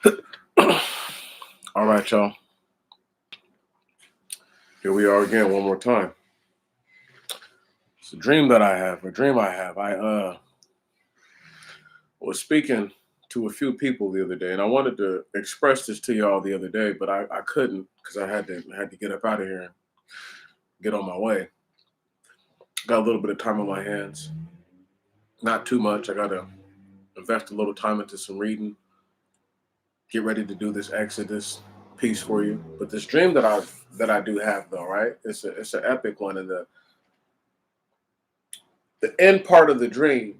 All right, y'all. Here we are again, one more time. It's a dream that I have, a dream I have. I was speaking to a few people the other day, and I wanted to express this to y'all the other day, but I couldn't because I had to get up out of here and get on my way. Got a little bit of time on my hands, not too much. I gotta invest a little time into some reading, get ready to do this Exodus piece for you. But this dream that I do have though, right? It's an epic one, and the end part of the dream,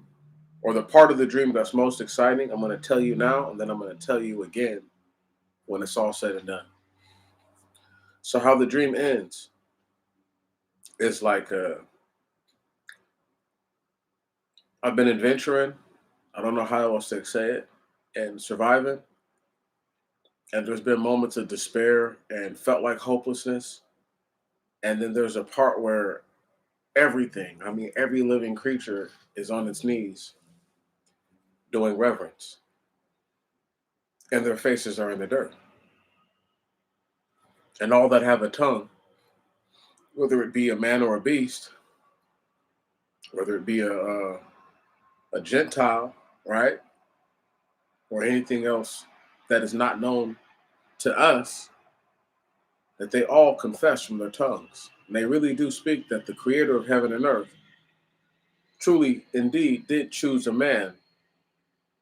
or the part of the dream that's most exciting, I'm going to tell you now, and then I'm going to tell you again when it's all said and done. So, how the dream ends is like I've been adventuring. I don't know how else to say it, and surviving. And there's been moments of despair and felt like hopelessness. And then there's a part where everything, I mean, every living creature is on its knees doing reverence, and their faces are in the dirt. And all that have a tongue, whether it be a man or a beast, whether it be a Gentile, right, or anything else that is not known to us, that they all confess from their tongues. And they really do speak that the creator of heaven and earth truly, indeed, did choose a man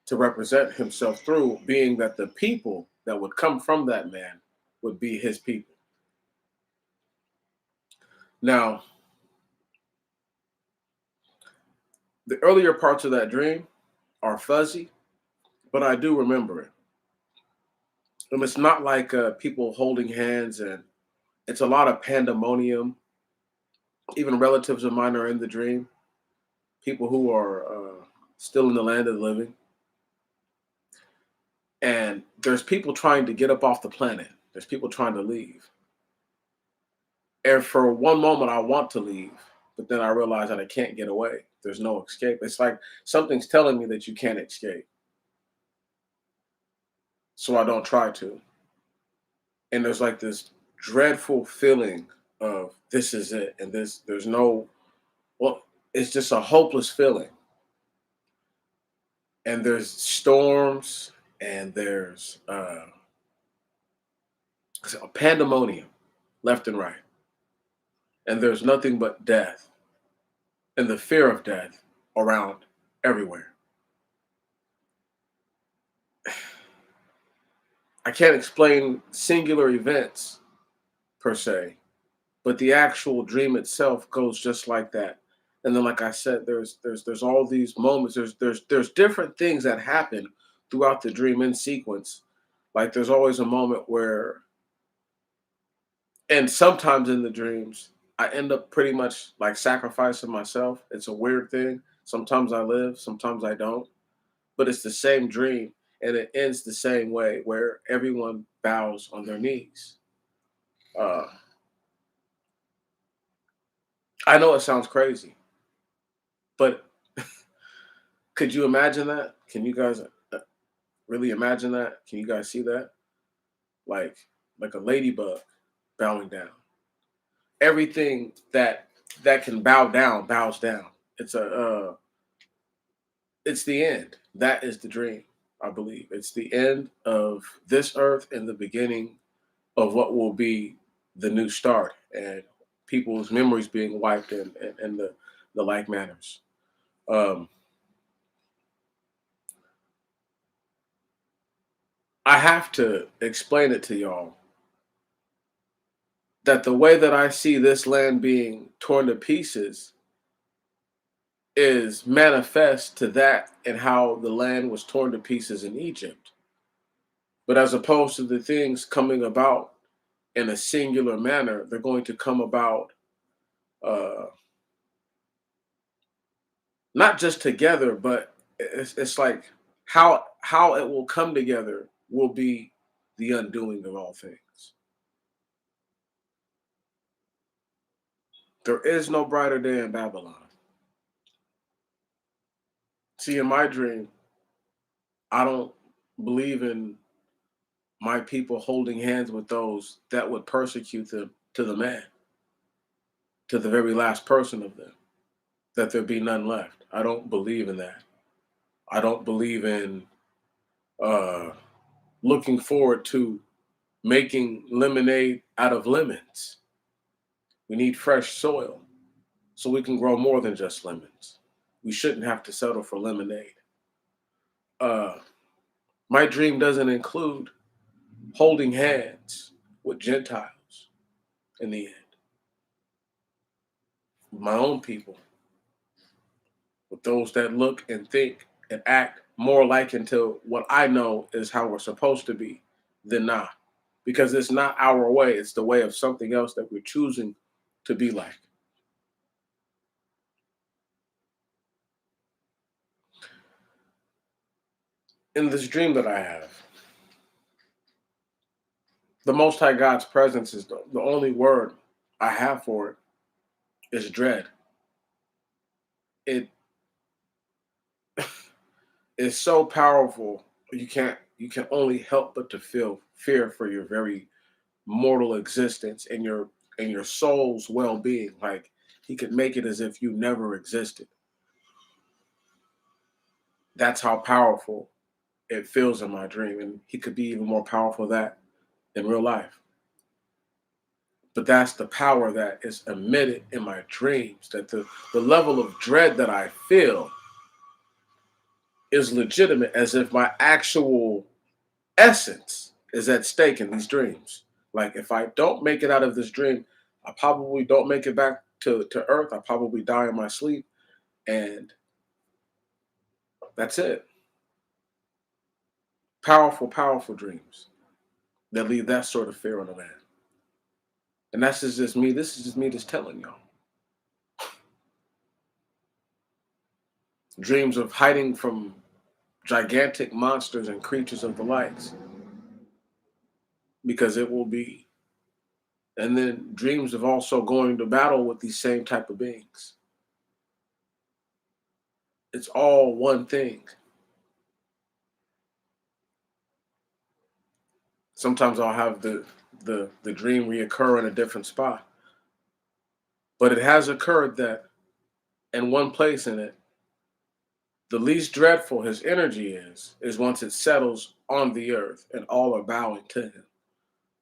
to represent himself through, being that the people that would come from that man would be his people. Now, the earlier parts of that dream are fuzzy, but I do remember it. And it's not like people holding hands, and it's a lot of pandemonium. Even relatives of mine are in the dream, people who are still in the land of the living. And there's people trying to get up off the planet, there's people trying to leave. And for one moment, I want to leave, but then I realize that I can't get away. There's no escape. It's like something's telling me that you can't escape. So I don't try to. And there's like this dreadful feeling of this is it. And there's no, well, it's just a hopeless feeling. And there's storms, and there's a pandemonium left and right. And there's nothing but death and the fear of death around everywhere. I can't explain singular events per se, but the actual dream itself goes just like that. And then, like I said, there's all these moments. There's different things that happen throughout the dream in sequence. Like there's always a moment where, and sometimes in the dreams, I end up pretty much like sacrificing myself. It's a weird thing. Sometimes I live, sometimes I don't, but it's the same dream, and it ends the same way where everyone bows on their knees. Uh, I know it sounds crazy, but could you imagine that? Can you guys really imagine that? Can you guys see that? Like like a ladybug bowing down. Everything that can bow down bows down. It's a it's the end. That is the dream, I believe. It's the end of this earth and the beginning of what will be the new start, and people's memories being wiped, and the like manners. Um, I have to explain it to y'all that the way that I see this land being torn to pieces is manifest to that and how the land was torn to pieces in Egypt. But as opposed to the things coming about in a singular manner, they're going to come about uh, not just together, but it's like how it will come together will be the undoing of all things. There is no brighter day in Babylon. See, in my dream, I don't believe in my people holding hands with those that would persecute them to the man, to the very last person of them, that there be none left. I don't believe in that. I don't believe in uh, looking forward to making lemonade out of lemons. We need fresh soil so we can grow more than just lemons. We shouldn't have to settle for lemonade. Uh, my dream doesn't include holding hands with Gentiles in the end, my own people, with those that look and think and act more like into what I know is how we're supposed to be than not. Because it's not our way, it's the way of something else that we're choosing to be like. In this dream that I have, the Most High God's presence is the only word I have for it is dread. It is so powerful. You can only help but to feel fear for your very mortal existence and your soul's well-being. Like he could make it as if you never existed. That's how powerful it feels in my dream. And he could be even more powerful that in real life. But that's the power that is emitted in my dreams, that the level of dread that I feel is legitimate, as if my actual essence is at stake in these dreams. Like if I don't make it out of this dream, I probably don't make it back to earth. I probably die in my sleep. And that's it. Powerful, powerful dreams that leave that sort of fear on a man. And that's just me. This is just me just telling y'all. Dreams of hiding from gigantic monsters and creatures of the lights, because it will be. And then dreams of also going to battle with these same type of beings. It's all one thing. Sometimes I'll have the dream reoccur in a different spot, but it has occurred that in one place in it, the least dreadful his energy is once it settles on the earth and all are bowing to him.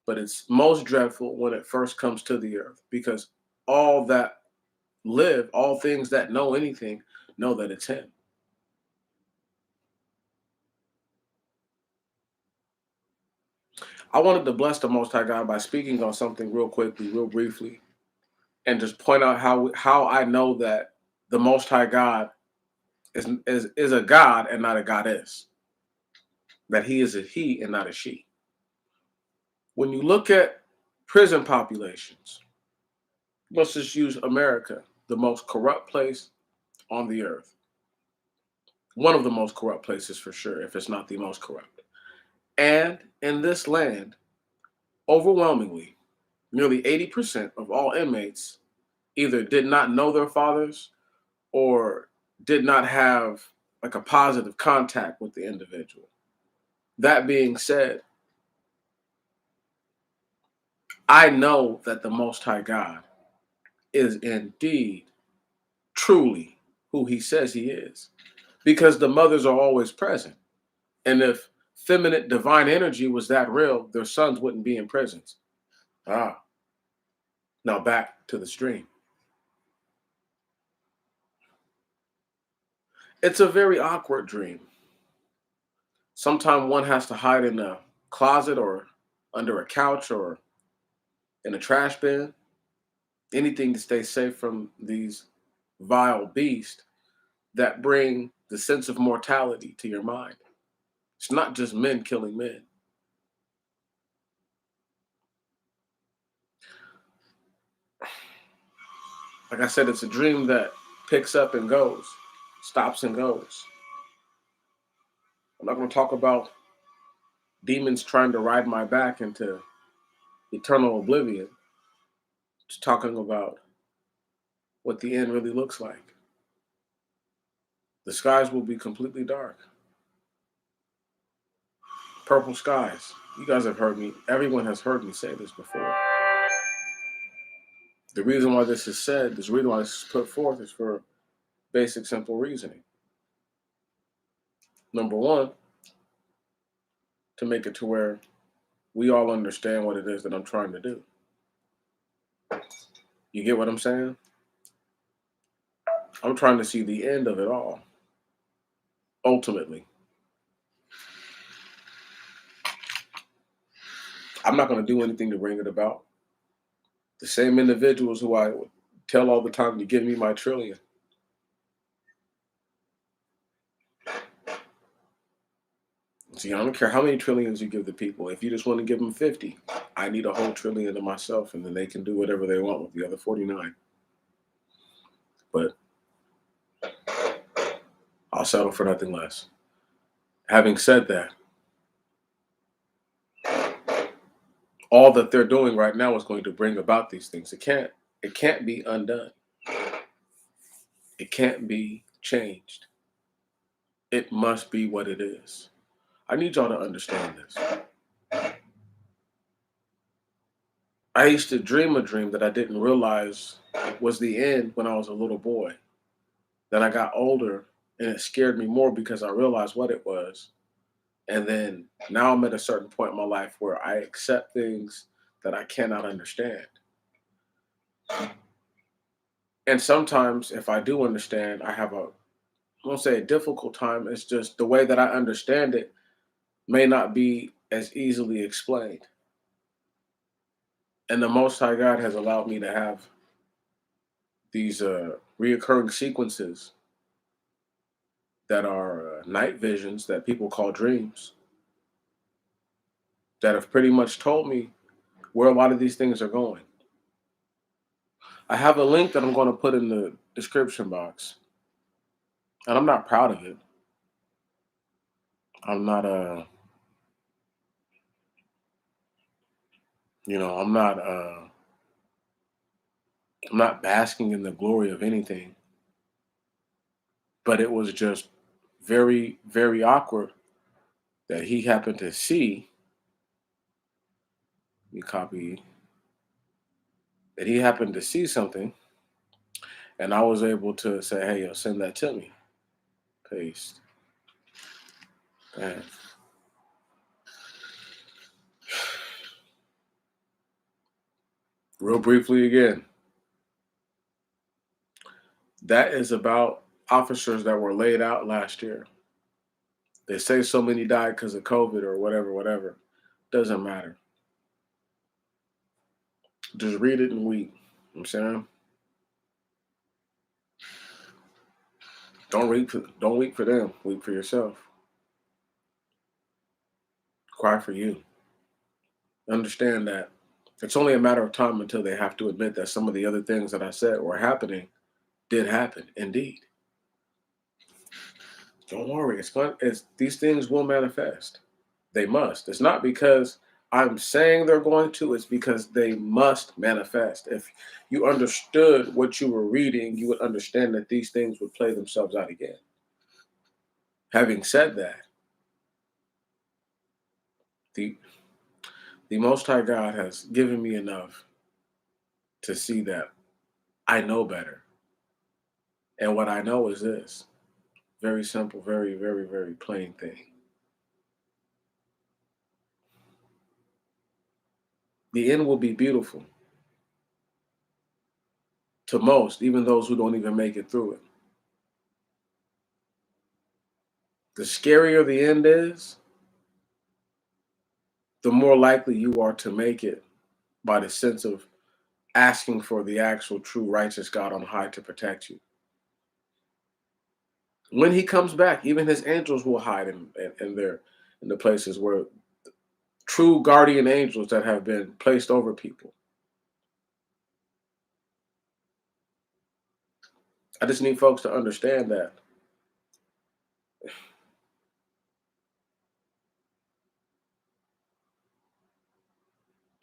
But it's most dreadful when it first comes to the earth, because all that live, all things that know anything, know that it's him. I wanted to bless the Most High God by speaking on something real quickly, real briefly, and just point out how I know that the Most High God is a God and not a goddess. That he is a he and not a she. When you look at prison populations, let's just use America, the most corrupt place on the earth. One of the most corrupt places for sure, if it's not the most corrupt. And in this land, overwhelmingly, nearly 80% of all inmates either did not know their fathers or did not have like a positive contact with the individual. That being said, I know that the Most High God is indeed, truly who he says he is, because the mothers are always present. And if feminine divine energy was that real, their sons wouldn't be in prisons. Ah, now back to the stream. It's a very awkward dream. Sometimes one has to hide in a closet or under a couch or in a trash bin, anything to stay safe from these vile beasts that bring the sense of mortality to your mind. It's not just men killing men. Like I said, it's a dream that picks up and goes, stops and goes. I'm not going to talk about demons trying to ride my back into eternal oblivion. Just talking about what the end really looks like. The skies will be completely dark. Purple skies. You guys have heard me, everyone has heard me say this before. The reason why this is said, the reason why this is put forth is for basic, simple reasoning. Number one, to make it to where we all understand what it is that I'm trying to do. You get what I'm saying? I'm trying to see the end of it all, ultimately. I'm not going to do anything to bring it about. The same individuals who I tell all the time to give me my trillion. See, I don't care how many trillions you give the people. If you just want to give them 50, I need a whole trillion to myself, and then they can do whatever they want with the other 49. But I'll settle for nothing less. Having said that, all that they're doing right now is going to bring about these things. It can't be undone. It can't be changed. It must be what it is. I need y'all to understand this. I used to dream a dream that I didn't realize was the end when I was a little boy. Then I got older and it scared me more because I realized what it was. And then now I'm at a certain point in my life where I accept things that I cannot understand. And sometimes if I do understand, I won't say a difficult time. It's just the way that I understand it may not be as easily explained. And the Most High God has allowed me to have these reoccurring sequences that are night visions that people call dreams that have pretty much told me where a lot of these things are going. I have a link that I'm going to put in the description box, and I'm not proud of it. I'm not you know, I'm not basking in the glory of anything, but it was just very, very awkward that he happened to see me copy that he happened to see something, and I was able to say, "Hey, yo, send that to me." Paste. And real briefly again, that is about officers that were laid out last year. They say so many died because of COVID or whatever, whatever. Doesn't matter. Just read it and weep. You know what I'm saying? Don't weep for them. Weep for yourself. Cry for you. Understand that it's only a matter of time until they have to admit that some of the other things that I said were happening did happen indeed. Don't worry. It's these things will manifest. They must. It's not because I'm saying they're going to, it's because they must manifest. If you understood what you were reading, you would understand that these things would play themselves out again. Having said that, the the Most High God has given me enough to see that I know better. And what I know is this very simple, very, very, very plain thing. The end will be beautiful to most, even those who don't even make it through it. The scarier the end is, the more likely you are to make it by the sense of asking for the actual true righteous God on high to protect you. When he comes back, even his angels will hide in the places where true guardian angels that have been placed over people. I just need folks to understand that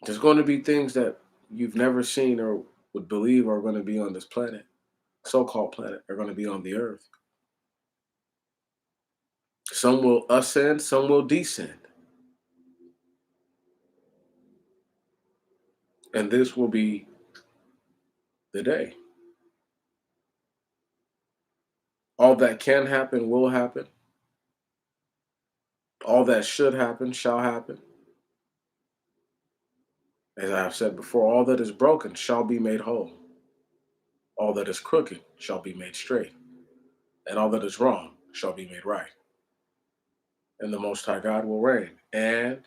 there's going to be things that you've never seen or would believe are going to be on this planet, so-called planet, are going to be on the earth. Some will ascend, some will descend. And this will be the day. All that can happen will happen. All that should happen shall happen. As I have said before, all that is broken shall be made whole. All that is crooked shall be made straight. And all that is wrong shall be made right. And the Most High God will reign. And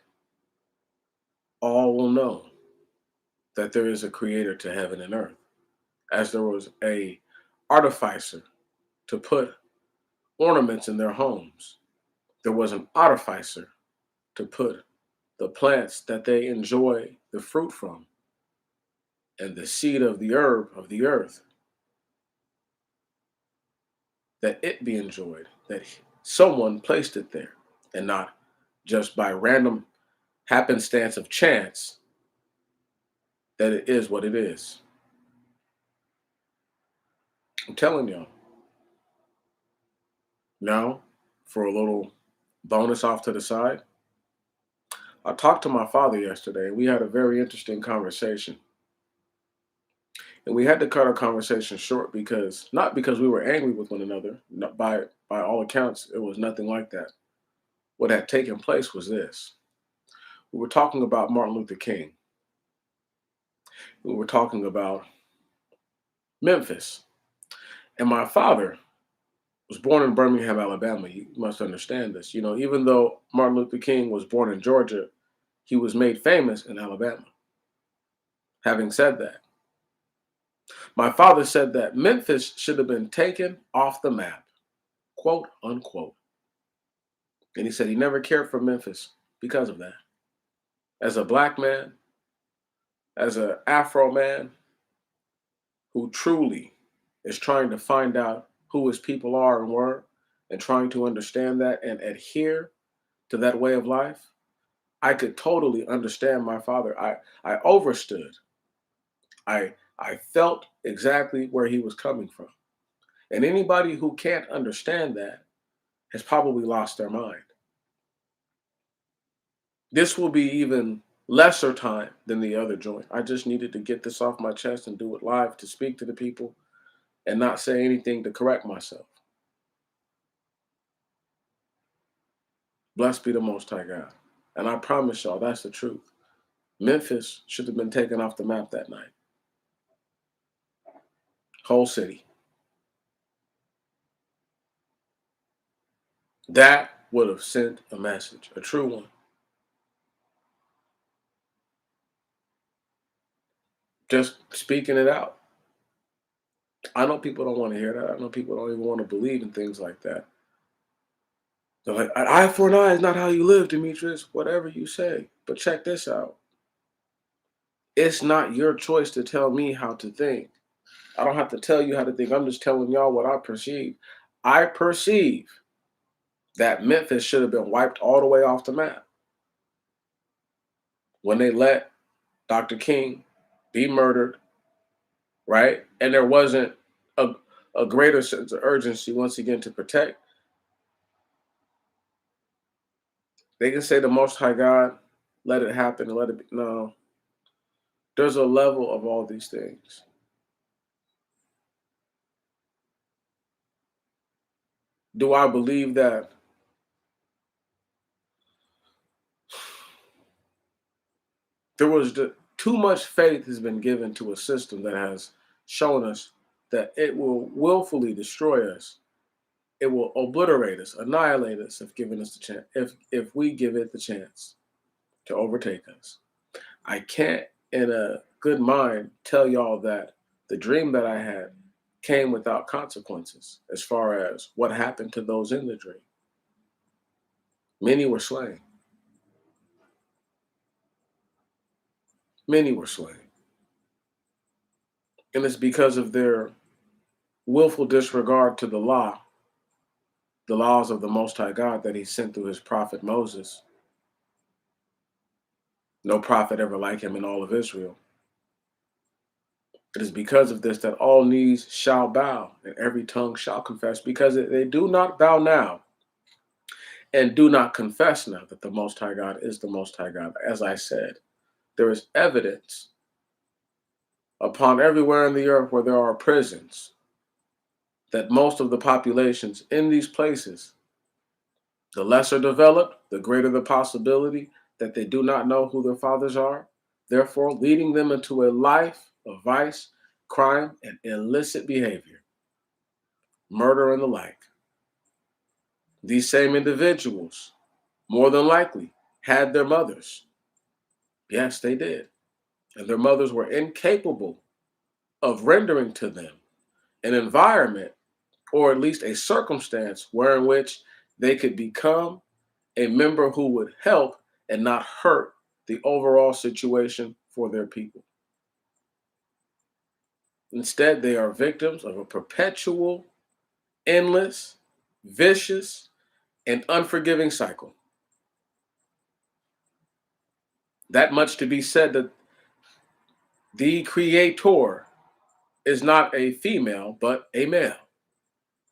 all will know that there is a creator to heaven and earth. As there was a artificer to put ornaments in their homes, there was an artificer to put the plants that they enjoy the fruit from and the seed of the herb of the earth, that it be enjoyed, that someone placed it there, and not just by random happenstance of chance that it is what it is. I'm telling y'all. Now, for a little bonus off to the side, I talked to my father yesterday, and we had a very interesting conversation. And we had to cut our conversation short because not because we were angry with one another. Not by all accounts, it was nothing like that. What had taken place was this: we were talking about Martin Luther King. We were talking about Memphis, and my father was born in Birmingham, Alabama. You must understand this. You know, even though Martin Luther King was born in Georgia, he was made famous in Alabama. Having said that, my father said that Memphis should have been taken off the map, quote unquote. And he said he never cared for Memphis because of that. As a black man, as an Afro man who truly is trying to find out who his people are and were and trying to understand that and adhere to that way of life, I could totally understand my father. I overstood. I felt exactly where he was coming from. And anybody who can't understand that has probably lost their mind. This will be even lesser time than the other joint. I just needed to get this off my chest and do it live to speak to the people and not say anything to correct myself. Blessed be the Most High God. And I promise y'all, that's the truth. Memphis should have been taken off the map that night. Whole city. That would have sent a message, a true one. Just speaking it out. I know people don't want to hear that. I know people don't even want to believe in things like that. They're like, an eye for an eye is not how you live, Demetrius. Whatever you say. But check this out. It's not your choice to tell me how to think. I don't have to tell you how to think. I'm just telling y'all what I perceive. I perceive that Memphis should have been wiped all the way off the map when they let Dr. King be murdered, right? And there wasn't a, a greater sense of urgency once again to protect. They can say the Most High God let it happen and let it be. No, there's a level of all these things. Do I believe that there was too much faith has been given to a system that has shown us that it will willfully destroy us. It will obliterate us, annihilate us if given us the chance. If we give it the chance to overtake us. I can't, in a good mind, tell y'all that the dream that I had came without consequences as far as what happened to those in the dream. Many were slain. Many were slain. And it's because of their willful disregard to the laws of the Most High God that he sent through his prophet Moses. No prophet ever like him in all of Israel. It is because of this that all knees shall bow and every tongue shall confess, because they do not bow now and do not confess now that the Most High God is the Most High God. As I said, there is evidence upon everywhere in the earth where there are prisons, that most of the populations in these places, the lesser developed, the greater the possibility that they do not know who their fathers are, therefore leading them into a life of vice, crime, and illicit behavior, murder, and the like. These same individuals, more than likely, had their mothers. Yes, they did. And their mothers were incapable of rendering to them an environment or at least a circumstance wherein which they could become a member who would help and not hurt the overall situation for their people. Instead, they are victims of a perpetual, endless, vicious, and unforgiving cycle. That much to be said that the creator is not a female, but a male,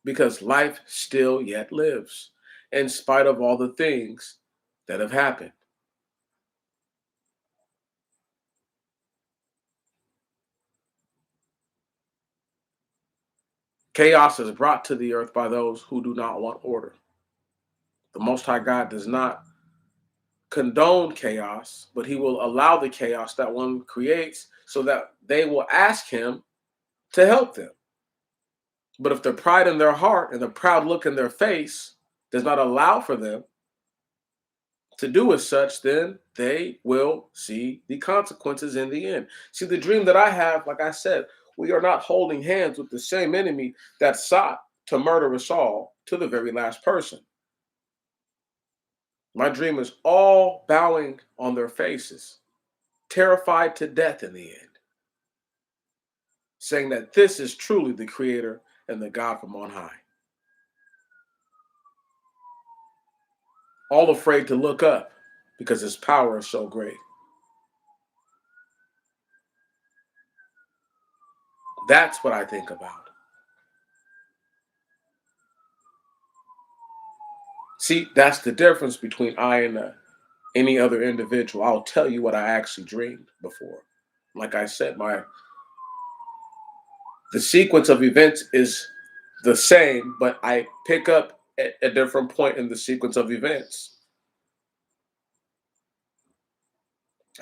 because life still yet lives, in spite of all the things that have happened. Chaos is brought to the earth by those who do not want order. The Most High God does not condone chaos, but He will allow the chaos that one creates so that they will ask Him to help them. But if the pride in their heart and the proud look in their face does not allow for them to do as such, then they will see the consequences in the end. See, the dream that I have, like I said, we are not holding hands with the same enemy that sought to murder us all to the very last person. My dream is all bowing on their faces, terrified to death in the end, saying that this is truly the Creator and the God from on high. All afraid to look up because His power is so great. That's what I think about. See, that's the difference between I and any other individual. I'll tell you what I actually dreamed before. Like I said, the sequence of events is the same, but I pick up at a different point in the sequence of events.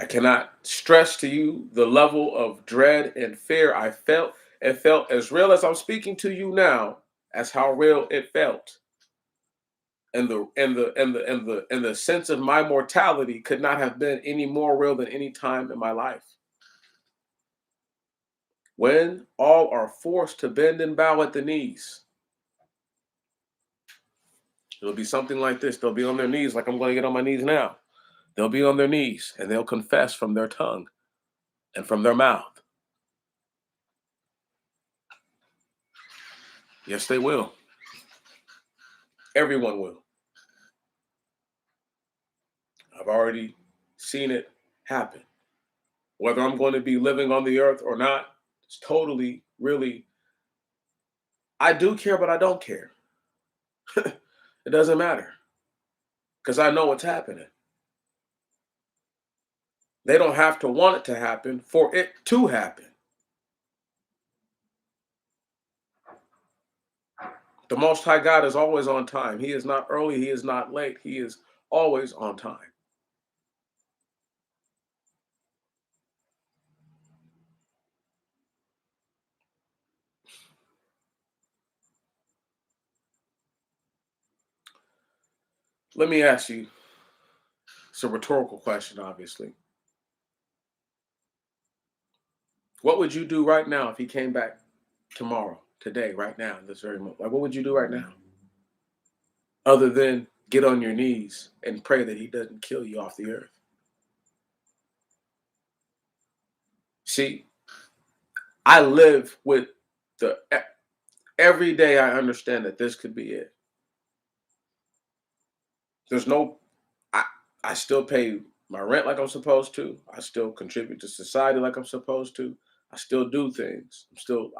I cannot stress to you the level of dread and fear I felt. It felt as real as I'm speaking to you now, as how real it felt. And the sense of my mortality could not have been any more real than any time in my life. When all are forced to bend and bow at the knees, it'll be something like this. They'll be on their knees like I'm going to get on my knees now. They'll be on their knees and they'll confess from their tongue and from their mouth. Yes, they will. Everyone will. I've already seen it happen. Whether I'm going to be living on the earth or not, it's totally, really, I do care, but I don't care. It doesn't matter because I know what's happening. They don't have to want it to happen for it to happen. The Most High God is always on time. He is not early, He is not late. He is always on time. Let me ask you, it's a rhetorical question, obviously. What would you do right now if He came back tomorrow, today, right now, in this very moment? Like, what would you do right now? Other than get on your knees and pray that He doesn't kill you off the earth. See, I live with the every day I understand that this could be it. There's no I I still pay my rent like I'm supposed to. I still contribute to society like I'm supposed to. I still do things.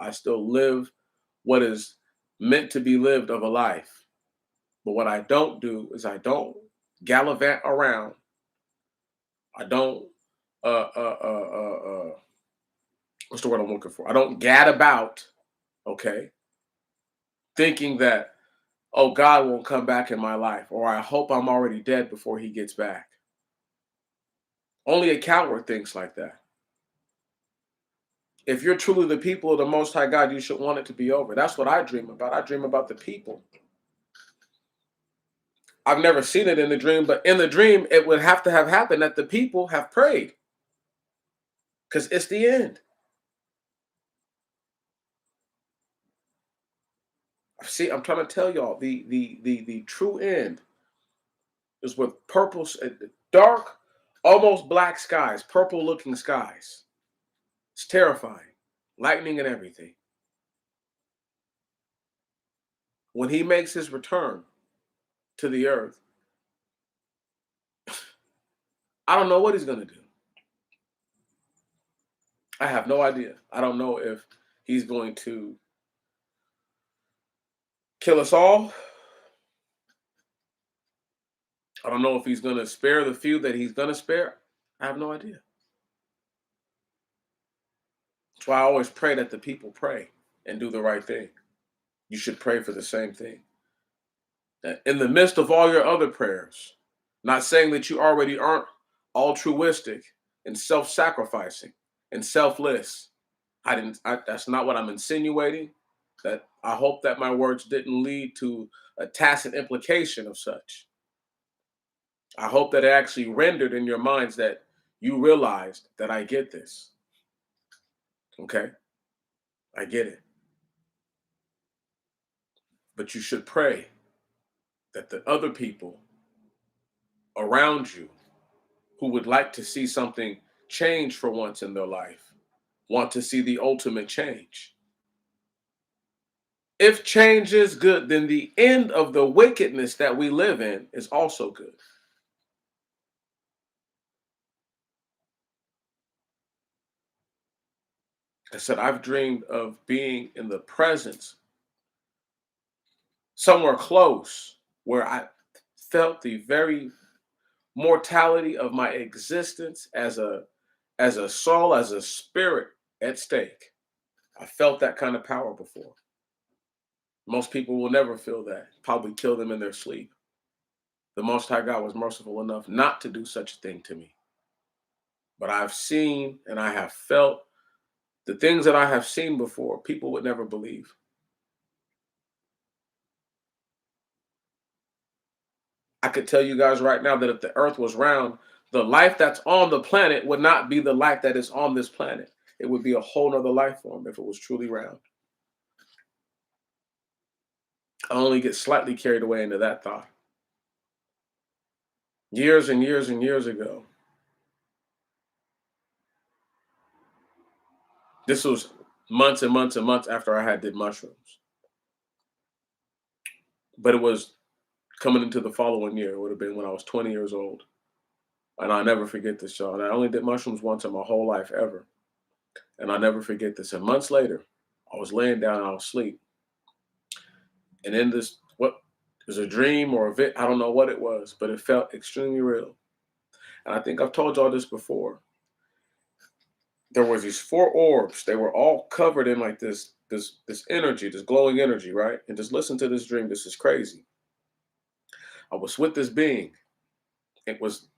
I still live what is meant to be lived of a life. But what I don't do is I don't gallivant around. I don't uh uh uh uh, uh what's the word I'm looking for? I don't gad about, okay, thinking that, oh, God won't come back in my life, or I hope I'm already dead before he gets back. Only a coward thinks like that. If you're truly the people of the Most High God, you should want it to be over. That's what I dream about. I dream about the people. I've never seen it in the dream, but in the dream, it would have to have happened that the people have prayed because it's the end. See, I'm trying to tell y'all the true end is with purple, dark, almost black skies, purple looking skies. It's terrifying, lightning and everything. When he makes his return to the earth, I don't know what he's going to do. I have no idea. I don't know if he's going to kill us all. I don't know if he's going to spare the few that he's going to spare. I have no idea. That's why I always pray that the people pray and do the right thing. You should pray for the same thing. That in the midst of all your other prayers, not saying that you already aren't altruistic and self-sacrificing and selfless. That's not what I'm insinuating. That I hope that my words didn't lead to a tacit implication of such. I hope that it actually rendered in your minds that you realized that I get this. Okay? I get it. But you should pray that the other people around you who would like to see something change for once in their life want to see the ultimate change. If change is good, then the end of the wickedness that we live in is also good. I said, I've dreamed of being in the presence, somewhere close, where I felt the very mortality of my existence as a soul, as a spirit at stake. I felt that kind of power before. Most people will never feel that. Probably kill them in their sleep. The Most High God was merciful enough not to do such a thing to me. But I've seen and I have felt the things that I have seen before, people would never believe. I could tell you guys right now that if the earth was round, the life that's on the planet would not be the life that is on this planet. It would be a whole nother life form if it was truly round. I only get slightly carried away into that thought. Years and years and years ago, this was months and months and months after I had did mushrooms. But it was coming into the following year. It would have been when I was 20 years old. And I'll never forget this, y'all. And I only did mushrooms once in my whole life ever. And I'll never forget this. And months later, I was laying down and I was asleep. And in this, what was a dream or a I don't know what it was, but it felt extremely real. And I think I've told y'all this before. There was these four orbs. They were all covered in like this energy, this glowing energy, right? And just listen to this dream. This is crazy. I was with this being. It was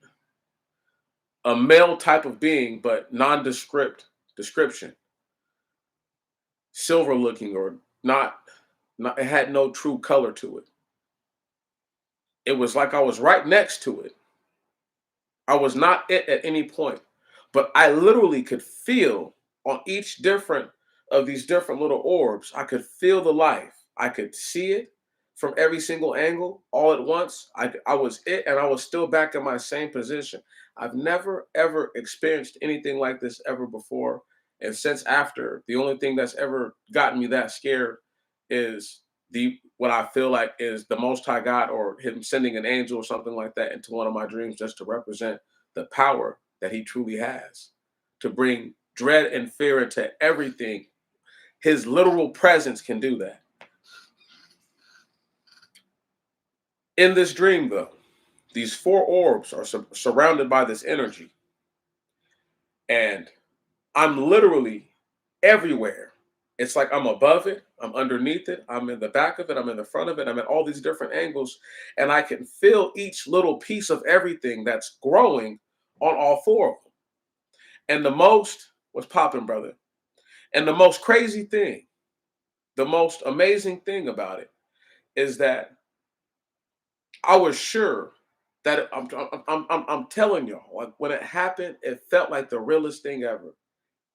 a male type of being, but nondescript description. Silver looking or not, it had no true color to it. It was like I was right next to it. I was not it at any point, but I literally could feel on each different of these different little orbs. I could feel the life. I could see it from every single angle all at once. I was it, and I was still back in my same position. I've never ever experienced anything like this ever before. And since after, the only thing that's ever gotten me that scared is the what I feel like is the Most High God or him sending an angel or something like that into one of my dreams just to represent the power that he truly has to bring dread and fear into everything. His literal presence can do that. In this dream, though, these four orbs are surrounded by this energy. And I'm literally everywhere. It's like I'm above it, I'm underneath it, I'm in the back of it, I'm in the front of it, I'm at all these different angles, and I can feel each little piece of everything that's growing on all four of them. And the most was popping, brother. And the most crazy thing, the most amazing thing about it is that I was sure that I'm telling y'all, like when it happened, it felt like the realest thing ever.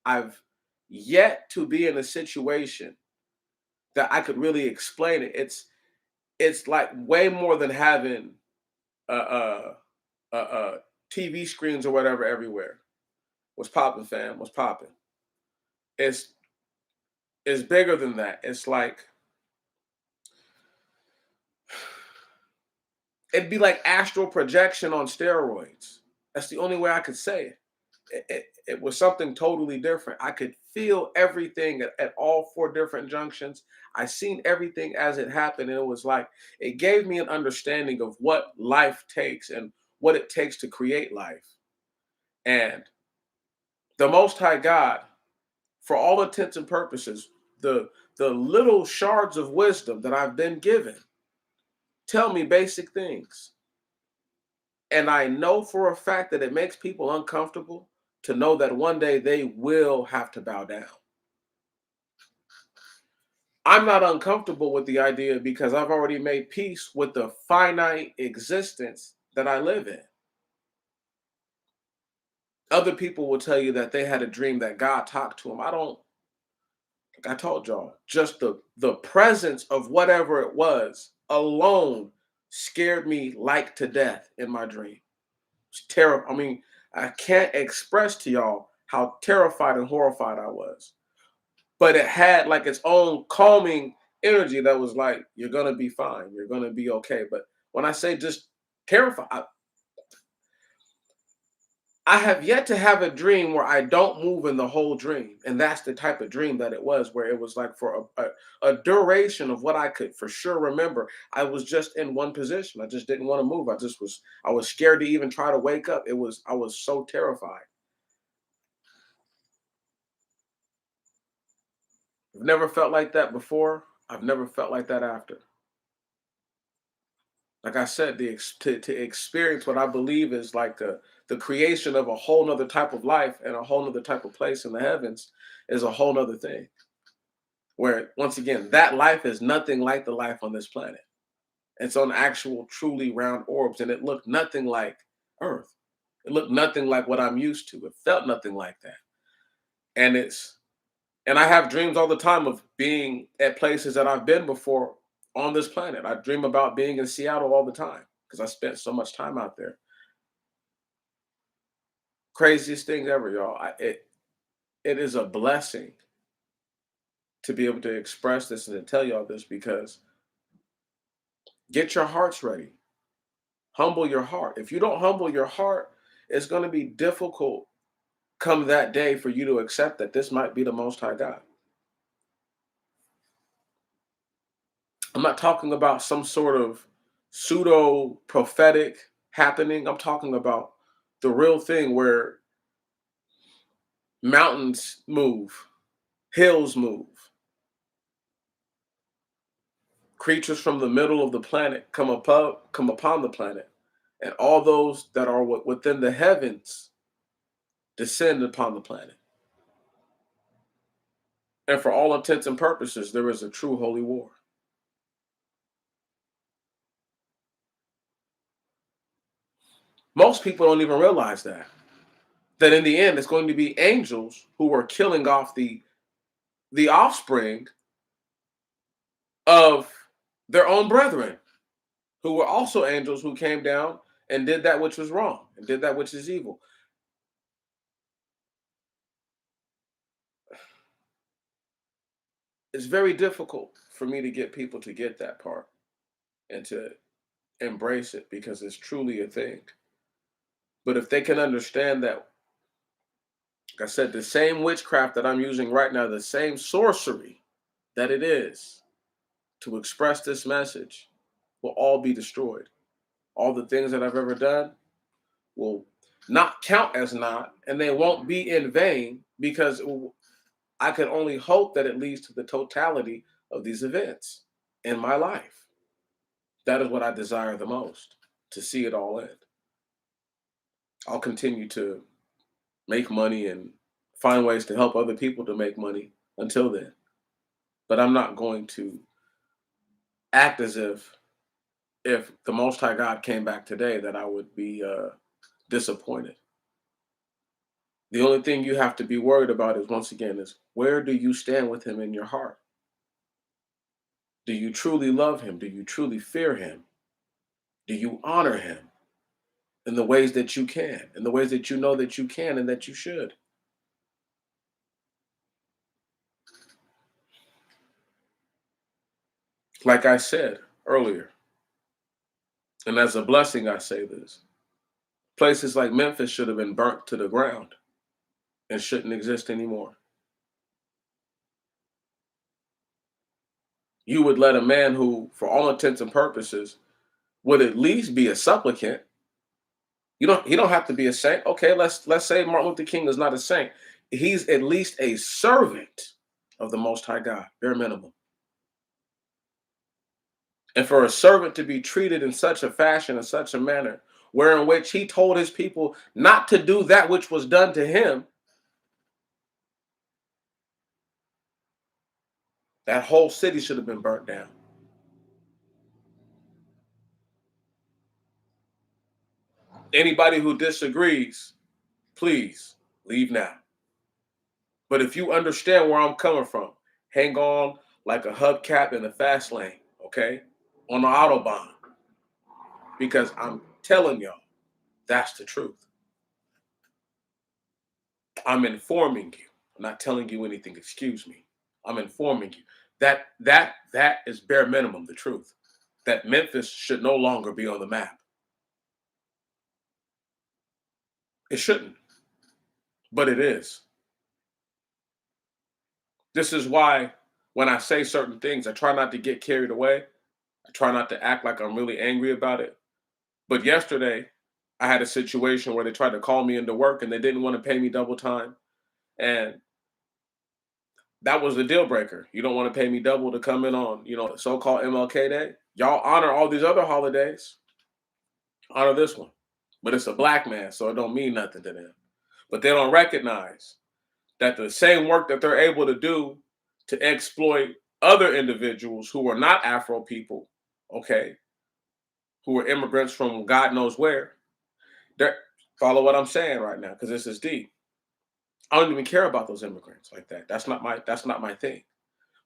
I've yet to be in a situation that I could really explain it. It's like way more than having TV screens or whatever everywhere. What's popping, fam? What's popping? It's it's bigger than that. It's like it'd be like astral projection on steroids. That's the only way I could say it. It was something totally different. I could feel everything at all four different junctions. I seen everything as it happened, and it was like it gave me an understanding of what life takes and what it takes to create life. And the Most High God, for all intents and purposes, the little shards of wisdom that I've been given tell me basic things. And I know for a fact that it makes people uncomfortable to know that one day they will have to bow down. I'm not uncomfortable with the idea because I've already made peace with the finite existence that I live in. Other people will tell you that they had a dream that God talked to them. I don't, like I told y'all, just the presence of whatever it was alone scared me like to death in my dream. It's terrible. I mean, I can't express to y'all how terrified and horrified I was. But it had like its own calming energy that was like, you're gonna be fine, you're gonna be okay. But when I say just terrified, I have yet to have a dream where I don't move in the whole dream. And that's the type of dream that it was, where it was like for a duration of what I could for sure remember. I was just in one position. I just didn't want to move. I was scared to even try to wake up. I was so terrified. I've never felt like that before. I've never felt like that after. Like I said, to experience what I believe is like the creation of a whole nother type of life and a whole nother type of place in the heavens is a whole nother thing. Where once again, that life is nothing like the life on this planet. It's on actual, truly round orbs, and it looked nothing like Earth. It looked nothing like what I'm used to. It felt nothing like that. And I have dreams all the time of being at places that I've been before on this planet. I dream about being in Seattle all the time because I spent so much time out there. Craziest thing ever, y'all. It is a blessing to be able to express this and to tell y'all this because get your hearts ready. Humble your heart. If you don't humble your heart, it's going to be difficult come that day for you to accept that this might be the Most High God. I'm not talking about some sort of pseudo prophetic happening. I'm talking about the real thing where mountains move, hills move, creatures from the middle of the planet come upon the planet, and all those that are within the heavens descend upon the planet. And for all intents and purposes, there is a true holy war. Most people don't even realize that. That in the end, it's going to be angels who are killing off the offspring of their own brethren, who were also angels who came down and did that which was wrong and did that which is evil. It's very difficult for me to get people to get that part and to embrace it because it's truly a thing. But if they can understand that, like I said, the same witchcraft that I'm using right now, the same sorcery that it is to express this message will all be destroyed. All the things that I've ever done will not count as not, and they won't be in vain because I can only hope that it leads to the totality of these events in my life. That is what I desire the most, to see it all end. I'll continue to make money and find ways to help other people to make money until then. But I'm not going to act as if the Most High God came back today, that I would be disappointed. The only thing you have to be worried about is, once again, is where do you stand with him in your heart? Do you truly love him? Do you truly fear him? Do you honor him in the ways that you can, in the ways that you know that you can and that you should? Like I said earlier, and as a blessing, I say this, places like Memphis should have been burnt to the ground and shouldn't exist anymore. You would let a man who, for all intents and purposes, would at least be a supplicant. He don't have to be a saint. Okay, let's say Martin Luther King is not a saint. He's at least a servant of the Most High God, bare minimum. And for a servant to be treated in such a fashion, in such a manner, where in which he told his people not to do that which was done to him, that whole city should have been burnt down. Anybody who disagrees, please leave now. But if you understand where I'm coming from, hang on like a hubcap in the fast lane, okay? On the Autobahn. Because I'm telling y'all, that's the truth. I'm informing you. I'm not telling you anything, excuse me. I'm informing you. That is bare minimum the truth. That Memphis should no longer be on the map. It shouldn't, but it is. This is why when I say certain things, I try not to get carried away. I try not to act like I'm really angry about it. But yesterday, I had a situation where they tried to call me into work and they didn't want to pay me double time. And that was the deal breaker. You don't want to pay me double to come in on, so-called MLK Day. Y'all honor all these other holidays. Honor this one. But it's a black man, so it don't mean nothing to them. But they don't recognize that the same work that they're able to do to exploit other individuals who are not Afro people, okay, who are immigrants from God knows where, they're follow what I'm saying right now, because this is deep. I don't even care about those immigrants like that. That's not my thing.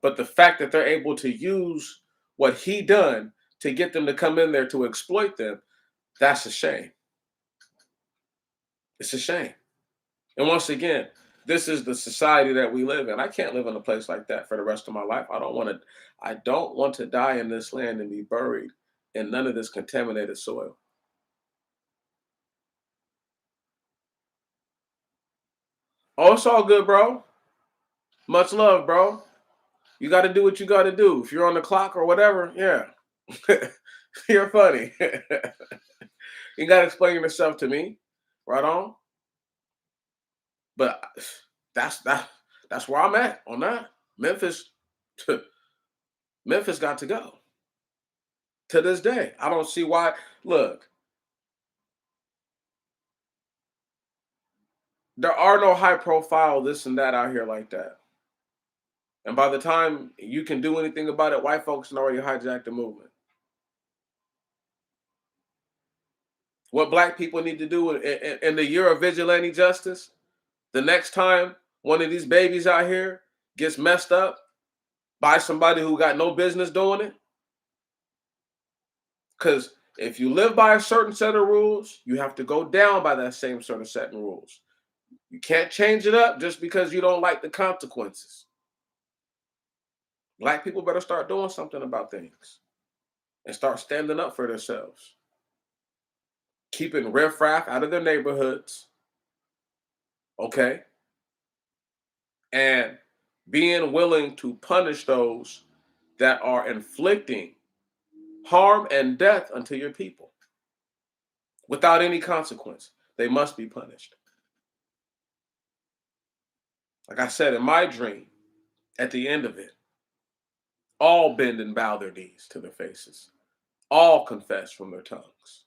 But the fact that they're able to use what he done to get them to come in there to exploit them, that's a shame. It's a shame. And once again, this is the society that we live in. I can't live in a place like that for the rest of my life. I don't want to die in this land and be buried in none of this contaminated soil. Oh, it's all good, bro. Much love, bro. You got to do what you got to do. If you're on the clock or whatever, yeah. You're funny. You got to explain yourself to me. Right on. But that's where I'm at on that. Memphis, Memphis got to go. To this day, I don't see why. Look, there are no high profile this and that out here like that. And by the time you can do anything about it, white folks can already hijack the movement. What black people need to do in the year of vigilante justice, the next time one of these babies out here gets messed up by somebody who got no business doing it, because if you live by a certain set of rules, you have to go down by that same sort of set of rules. You can't change it up just because you don't like the consequences. Black people better start doing something about things and start standing up for themselves, keeping riffraff out of their neighborhoods, okay, and being willing to punish those that are inflicting harm and death unto your people without any consequence. They must be punished. Like I said, in my dream, at the end of it, all bend and bow their knees to their faces. All confess from their tongues.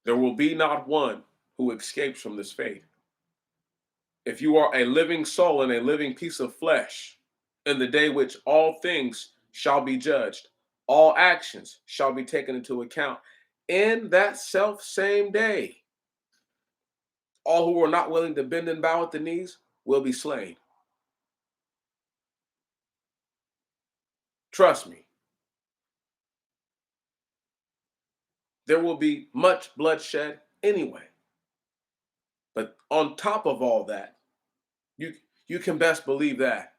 There will be not one who escapes from this fate. If you are a living soul and a living piece of flesh, in the day which all things shall be judged, all actions shall be taken into account. In that self same day, all who are not willing to bend and bow at the knees will be slain. Trust me, there will be much bloodshed anyway. But on top of all that, you you can best believe that.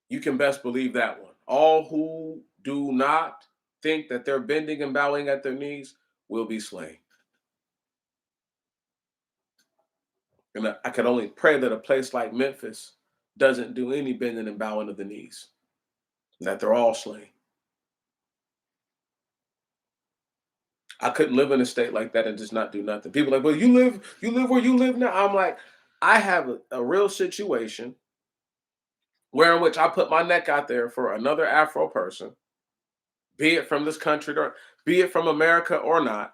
You can best believe that one. All who do not think that they're bending and bowing at their knees will be slain. And I can only pray that a place like Memphis doesn't do any bending and bowing of the knees, that they're all slain. I couldn't live in a state like that and just not do nothing. People are like, well, you live where you live now. I'm like, I have a real situation where in which I put my neck out there for another Afro person, be it from this country or be it from America or not,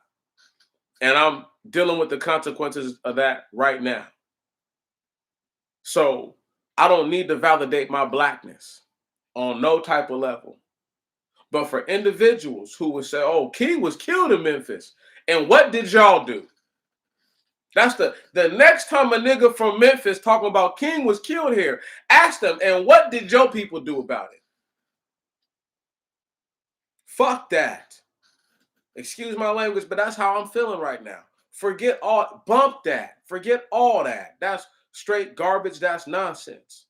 and I'm dealing with the consequences of that right now. So I don't need to validate my blackness on no type of level. But for individuals who would say, "Oh, King was killed in Memphis," and what did y'all do? That's the next time a nigga from Memphis talking about King was killed here, ask them, and what did your people do about it? Fuck that. Excuse my language, but that's how I'm feeling right now. Forget all, bump that. Forget all that. That's straight garbage. That's nonsense.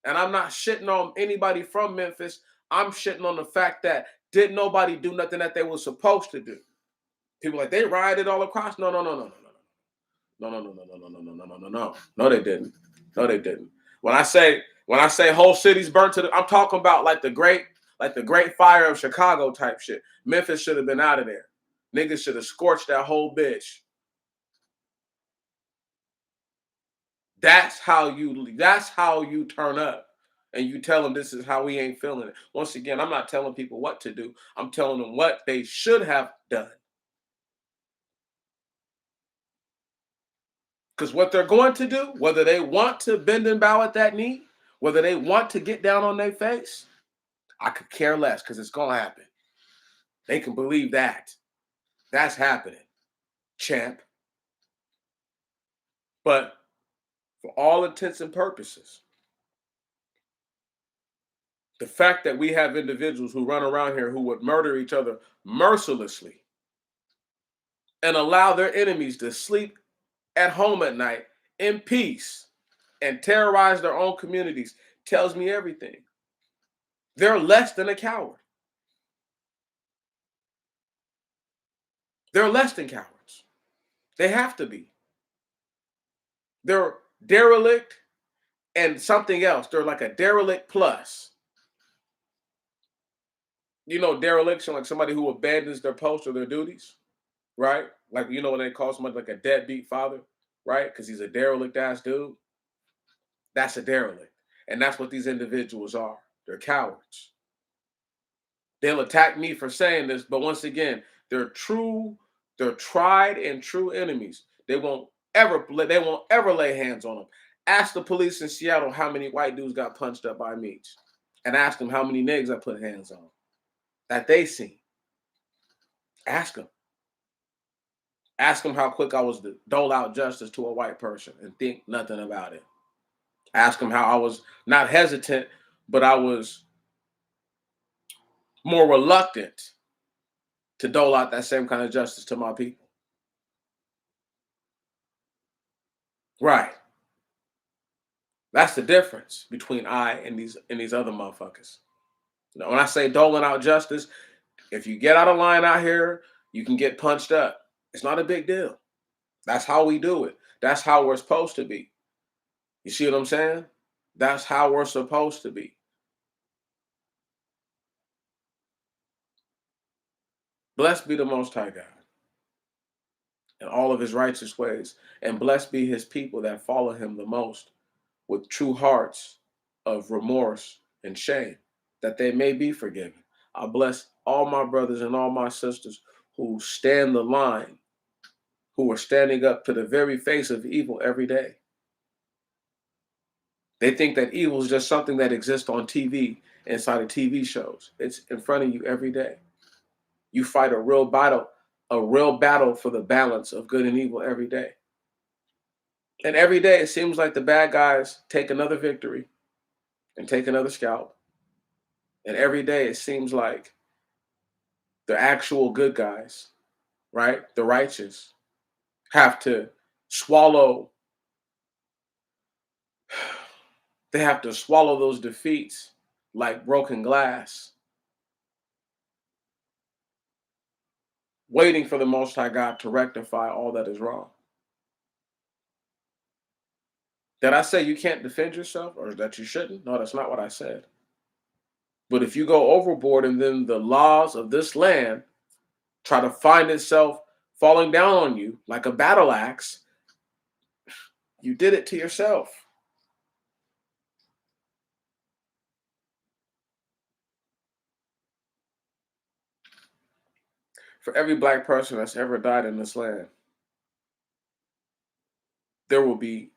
And I'm not shitting on anybody from Memphis. I'm shitting on the fact that did nobody do nothing that they were supposed to do. People like they rioted all across. No, no, no, no, no, no, no, no, no, no, no, no, no, no, no, no, no. No, they didn't. No, they didn't. When I say whole cities burnt to the, I'm talking about like the Great Fire of Chicago type shit. Memphis should have been out of there. Niggas should have scorched that whole bitch. That's how you turn up. And you tell them this is how we ain't feeling it. Once again, I'm not telling people what to do. I'm telling them what they should have done. Because what they're going to do, whether they want to bend and bow at that knee, whether they want to get down on their face, I could care less because it's going to happen. They can believe that. That's happening, champ. But for all intents and purposes, the fact that we have individuals who run around here who would murder each other mercilessly and allow their enemies to sleep at home at night in peace and terrorize their own communities tells me everything. They're less than a coward. They're less than cowards. They have to be. They're derelict and something else. They're like a derelict plus. You know, dereliction, like somebody who abandons their post or their duties, right? Like, you know, when they call somebody like a deadbeat father, right? Because he's a derelict ass dude. That's a derelict. And that's what these individuals are. They're cowards. They'll attack me for saying this, but once again, they're tried and true enemies. They won't ever lay hands on them. Ask the police in Seattle how many white dudes got punched up by Meech. And ask them how many niggas I put hands on that they seen. Ask them. Ask them how quick I was to dole out justice to a white person and think nothing about it. Ask them how I was not hesitant, but I was more reluctant to dole out that same kind of justice to my people. Right. That's the difference between I and these other motherfuckers. You know, when I say doling out justice, if you get out of line out here, you can get punched up. It's not a big deal. That's how we do it. That's how we're supposed to be. You see what I'm saying? That's how we're supposed to be. Blessed be the Most High God. in all of his righteous ways. And blessed be his people that follow him the most, with true hearts of remorse and shame, that they may be forgiven. I bless all my brothers and all my sisters who stand the line, who are standing up to the very face of evil every day. They think that evil is just something that exists on TV, inside of TV shows. It's in front of you every day. You fight a real battle for the balance of good and evil every day. And every day it seems like the bad guys take another victory and take another scalp. And every day it seems like the actual good guys, right? The righteous have to swallow they have to swallow those defeats like broken glass, waiting for the Most High God to rectify all that is wrong. Did I say you can't defend yourself or that you shouldn't? No, that's not what I said. But if you go overboard and then the laws of this land try to find itself falling down on you like a battle axe, you did it to yourself. For every black person that's ever died in this land, there will be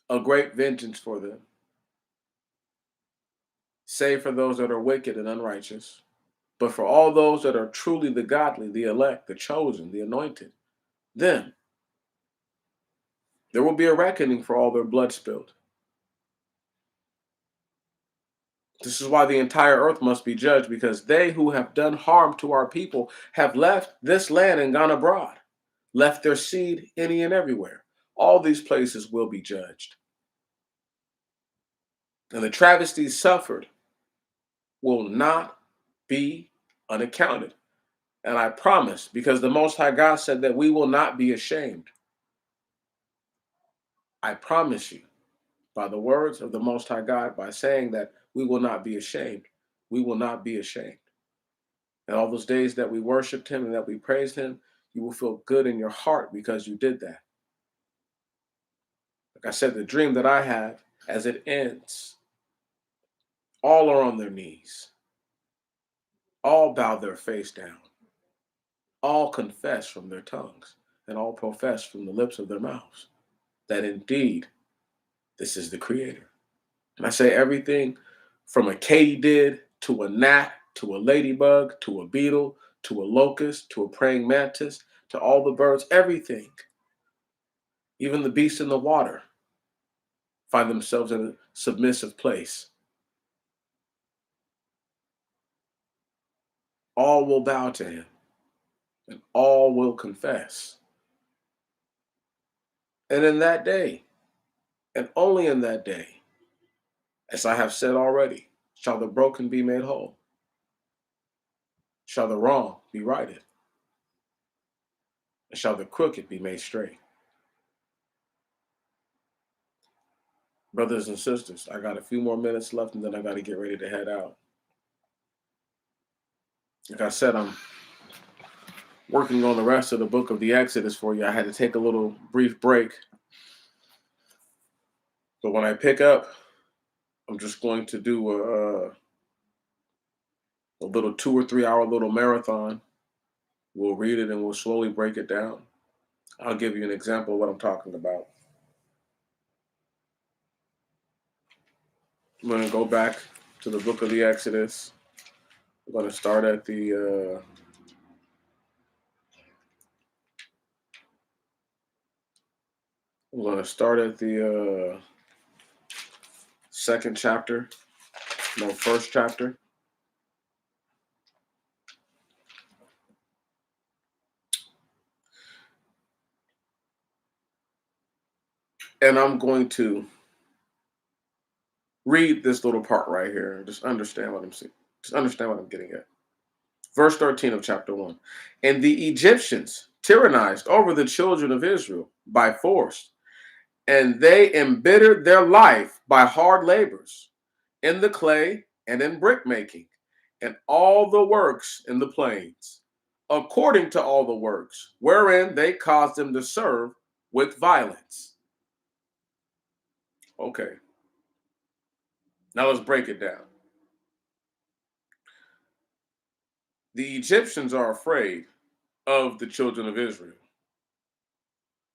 a great vengeance for them, save for those that are wicked and unrighteous. But for all those that are truly the godly, the elect, the chosen, the anointed, then there will be a reckoning for all their blood spilled. This is why the entire earth must be judged, because they who have done harm to our people have left this land and gone abroad, left their seed any and everywhere. All these places will be judged. And the travesties suffered will not be unaccounted. And I promise, because the Most High God said that we will not be ashamed. I promise you, by the words of the Most High God, by saying that we will not be ashamed, we will not be ashamed. And all those days that we worshiped him and that we praised him, you will feel good in your heart because you did that. Like I said, the dream that I have as it ends, all are on their knees, all bow their face down, all confess from their tongues, and all profess from the lips of their mouths that indeed this is the Creator. And I say everything from a katydid to a gnat to a ladybug to a beetle to a locust to a praying mantis to all the birds, everything, even the beasts in the water, find themselves in a submissive place. All will bow to him and all will confess. And in that day, and only in that day, as I have said already, shall the broken be made whole, shall the wrong be righted, and shall the crooked be made straight. Brothers and sisters, I got a few more minutes left and then I got to get ready to head out. Like I said, I'm working on the rest of the book of the Exodus for you. I had to take a little brief break. But when I pick up, I'm just going to do a little 2 or 3 hour little marathon. We'll read it and we'll slowly break it down. I'll give you an example of what I'm talking about. I'm going to go back to the book of the Exodus. We're going to start at the second chapter, no, first chapter. And I'm going to read this little part right here. Just understand what I'm saying. Just understand what I'm getting at. Verse 13 of chapter 1. And the Egyptians tyrannized over the children of Israel by force, and they embittered their life by hard labors in the clay and in brick making, and all the works in the plains. according to all the works wherein they caused them to serve with violence. Okay, now let's break it down. The Egyptians are afraid of the children of Israel.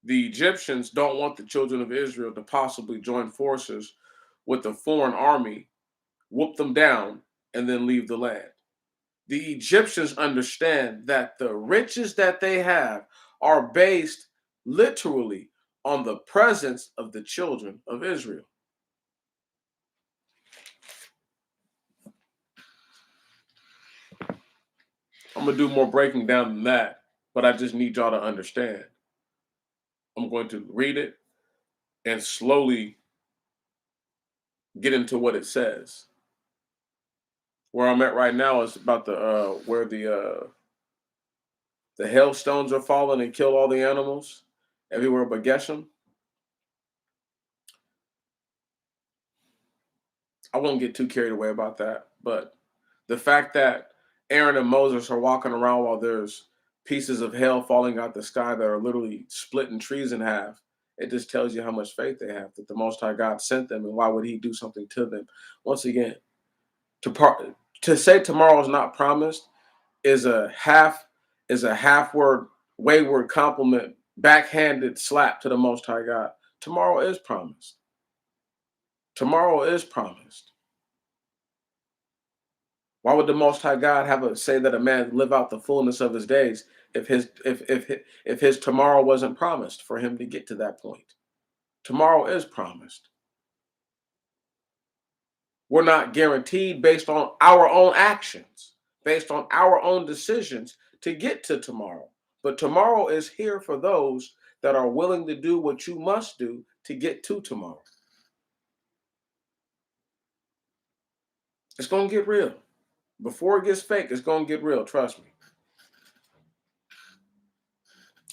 The Egyptians don't want the children of Israel to possibly join forces with a foreign army, whoop them down, and then leave the land. The Egyptians understand that the riches that they have are based literally on the presence of the children of Israel. I'm going to do more breaking down than that, but I just need y'all to understand. I'm going to read it and slowly get into what it says. Where I'm at right now is about the where the hailstones are falling and kill all the animals everywhere but Geshem. I won't get too carried away about that, but the fact that Aaron and Moses are walking around while there's pieces of hail falling out the sky that are literally splitting trees in half, it just tells you how much faith they have that the Most High God sent them, and why would He do something to them? Once again, to say tomorrow is not promised is a half word, wayward compliment, backhanded slap to the Most High God. Tomorrow is promised. Tomorrow is promised. Why would the Most High God say that a man live out the fullness of his days if his tomorrow wasn't promised for him to get to that point? Tomorrow is promised. We're not guaranteed based on our own actions, based on our own decisions to get to tomorrow. But tomorrow is here for those that are willing to do what you must do to get to tomorrow. It's going to get real. Before it gets fake, it's going to get real. Trust me.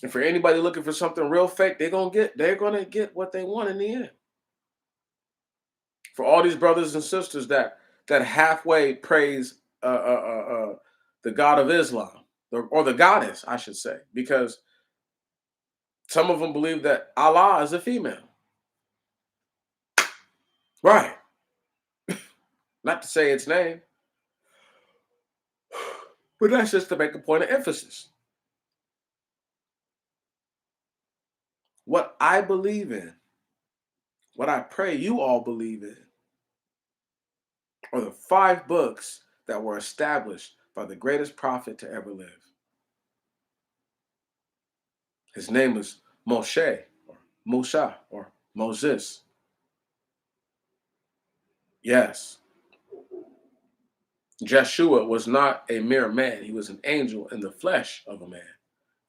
And for anybody looking for something real fake, they're gonna get what they want in the end. For all these brothers and sisters that halfway praise the God of Islam, or the goddess, I should say, because some of them believe that Allah is a female. Right. Not to say its name, but that's just to make a point of emphasis. What I believe in, what I pray you all believe in, are the 5 books that were established by the greatest prophet to ever live. His name is Moshe, or Musa, or Moses. Yes. Joshua was not a mere man. He was an angel in the flesh of a man.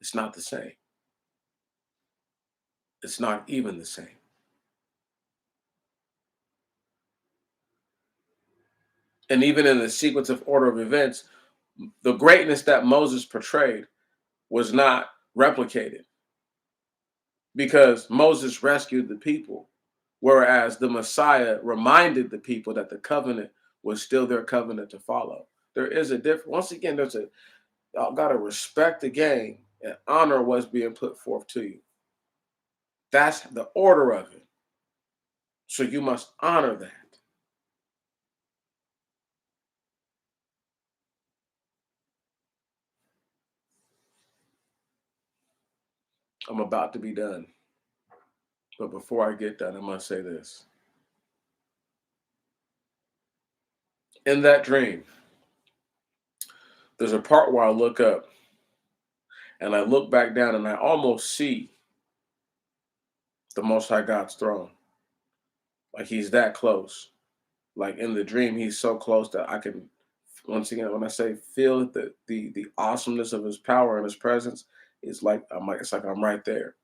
It's not the same. It's not even the same. And even in the sequence of order of events, the greatness that Moses portrayed was not replicated, because Moses rescued the people, whereas the Messiah reminded the people that the covenant was still their covenant to follow. There is a difference. Once again, y'all got to respect the game and honor what's being put forth to you. That's the order of it. So you must honor that. I'm about to be done. But before I get done, I must say this. In that dream, there's a part where I look up and I look back down and I almost see the Most High God's throne. Like He's that close. Like in the dream, He's so close that I can, once again, when I say feel the awesomeness of His power and His presence, it's like I'm right there.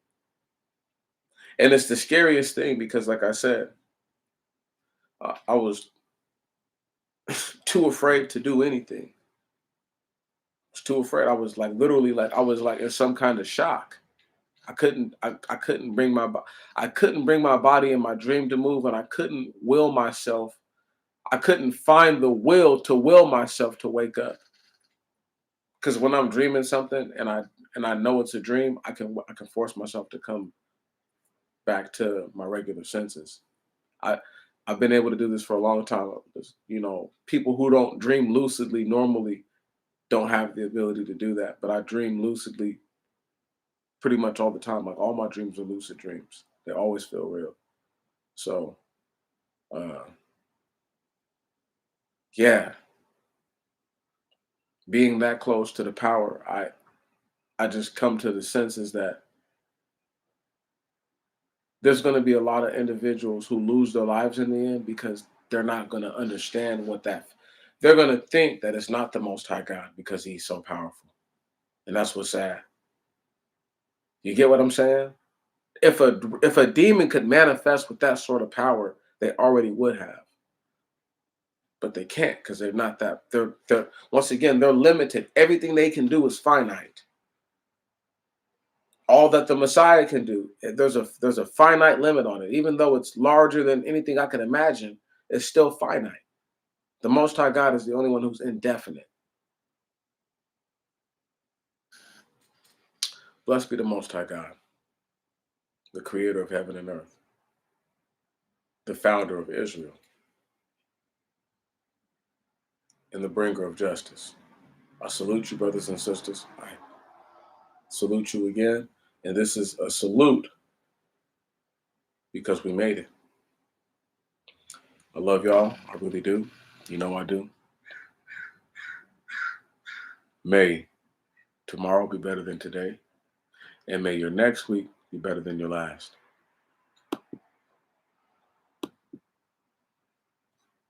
And it's the scariest thing because, like I said, I was too afraid to do anything. I was too afraid. I was like literally like I was like in some kind of shock. I couldn't bring my body in my dream to move, and I couldn't will myself. I couldn't find the will to will myself to wake up. Because when I'm dreaming something and I know it's a dream, I can force myself to come back to my regular senses. I I've been able to do this for a long time. People who don't dream lucidly normally don't have the ability to do that, but I dream lucidly pretty much all the time. Like all my dreams are lucid dreams. They always feel real. So, uh, yeah, being that close to the power, I just come to the senses that there's going to be a lot of individuals who lose their lives in the end because they're not going to understand what that. They're going to think that it's not the Most High God because He's so powerful, and that's what's sad. You get what I'm saying? If a demon could manifest with that sort of power, they already would have, but they can't because they're not that. They're once again they're limited. Everything they can do is finite. All that the Messiah can do, there's a finite limit on it. Even though it's larger than anything I can imagine, it's still finite. The Most High God is the only one who's indefinite. Blessed be the Most High God, the creator of heaven and earth, the founder of Israel, and the bringer of justice. I salute you, brothers and sisters. I salute you again. And this is a salute because we made it. I love y'all. I really do. You know I do. May tomorrow be better than today. And may your next week be better than your last.